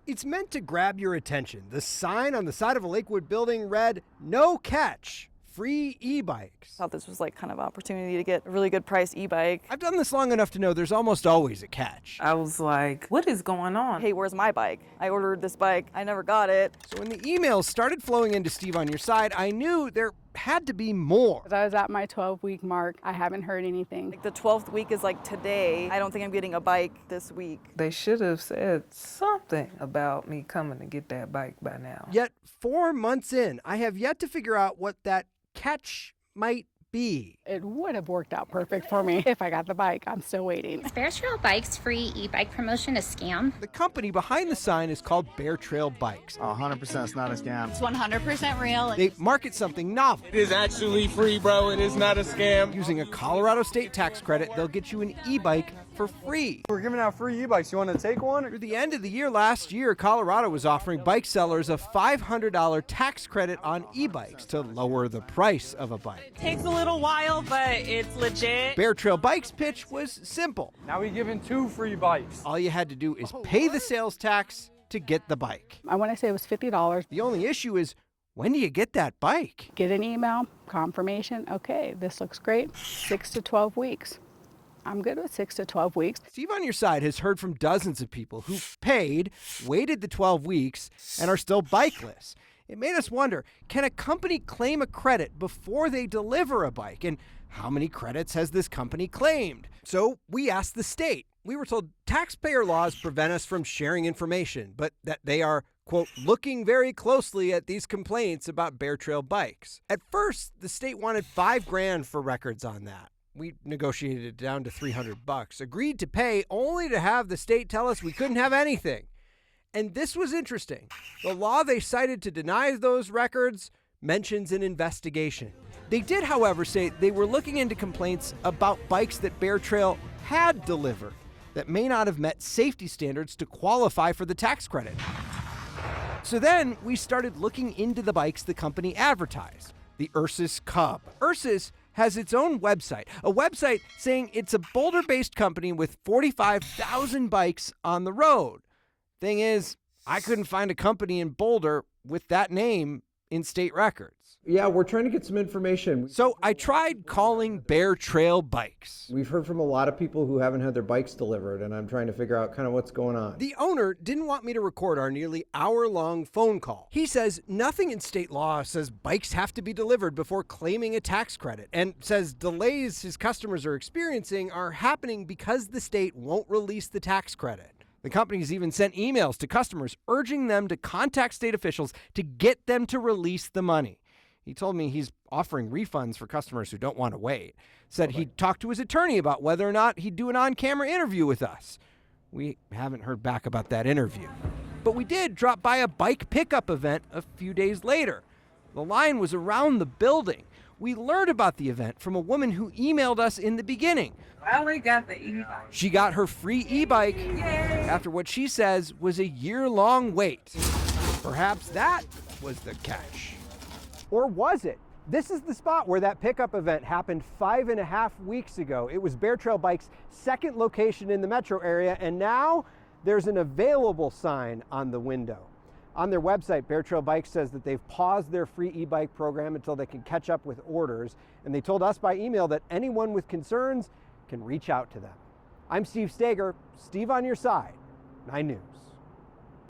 It's meant to grab your attention. The sign on the side of a Lakewood building read, "No catch. Free e-bikes." I thought this was like kind of an opportunity to get a really good price e-bike. I've done this long enough to know there's almost always a catch. I was like, what is going on? Hey, where's my bike? I ordered this bike. I never got it. So when the emails started flowing into Steve on Your Side, I knew there had to be more. I was at my 12-week mark. I haven't heard anything. Like the 12th week is like today. I don't think I'm getting a bike this week. They should have said something about me coming to get that bike by now. Yet 4 months in, I have yet to figure out what that catch might be. It would have worked out perfect for me if I got the bike. I'm still waiting. Is Bear Trail Bike's free e-bike promotion a scam? The company behind the sign is called Bear Trail Bikes. 100% it's not a scam. It's 100% real. They market something novel. It is actually free, bro. It is not a scam. Using a Colorado state tax credit, they'll get you an e-bike for free. We're giving out free e-bikes. You want to take one? Through the end of the year last year, Colorado was offering bike sellers a $500 tax credit on e-bikes to lower the price of a bike. Takes a little while, but it's legit. Bear Trail Bikes' pitch was simple. Now we're giving 2 free bikes. All you had to do is pay the sales tax to get the bike. I want to say it was $50. The only issue is, when do you get that bike? Get an email, confirmation. Okay, this looks great. 6 to 12 weeks. I'm good with 6 to 12 weeks. Steve on Your Side has heard from dozens of people who paid, waited the 12 weeks, and are still bikeless. It made us wonder, can a company claim a credit before they deliver a bike? And how many credits has this company claimed? So we asked the state. We were told taxpayer laws prevent us from sharing information, but that they are, quote, looking very closely at these complaints about Bear Trail bikes. At first, the state wanted $5,000 for records on that. We negotiated it down to $300, agreed to pay only to have the state tell us we couldn't have anything. And this was interesting. The law they cited to deny those records mentions an investigation. They did, however, say they were looking into complaints about bikes that Bear Trail had delivered that may not have met safety standards to qualify for the tax credit. So then we started looking into the bikes the company advertised, the Ursus Cub. Ursus has its own website, a website saying it's a Boulder-based company with 45,000 bikes on the road. Thing is, I couldn't find a company in Boulder with that name in state records. Yeah, we're trying to get some information. So I tried calling Bear Trail Bikes. We've heard from a lot of people who haven't had their bikes delivered, and I'm trying to figure out kind of what's going on. The owner didn't want me to record our nearly hour-long phone call. He says nothing in state law says bikes have to be delivered before claiming a tax credit, and says delays his customers are experiencing are happening because the state won't release the tax credit. The company's even sent emails to customers urging them to contact state officials to get them to release the money. He told me he's offering refunds for customers who don't want to wait. Said he'd talk to his attorney about whether or not he'd do an on-camera interview with us. We haven't heard back about that interview. But we did drop by a bike pickup event a few days later. The line was around the building. We learned about the event from a woman who emailed us in the beginning. I only got the e-bike. She got her free e-bike after what she says was a year-long wait. Perhaps that was the catch. Or was it? This is the spot where that pickup event happened 5.5 weeks ago. It was Bear Trail Bikes' second location in the metro area, and now there's an available sign on the window. On their website, Bear Trail Bikes says that they've paused their free e-bike program until they can catch up with orders, and they told us by email that anyone with concerns can reach out to them. I'm Steve Staeger, Steve on Your Side, 9 News.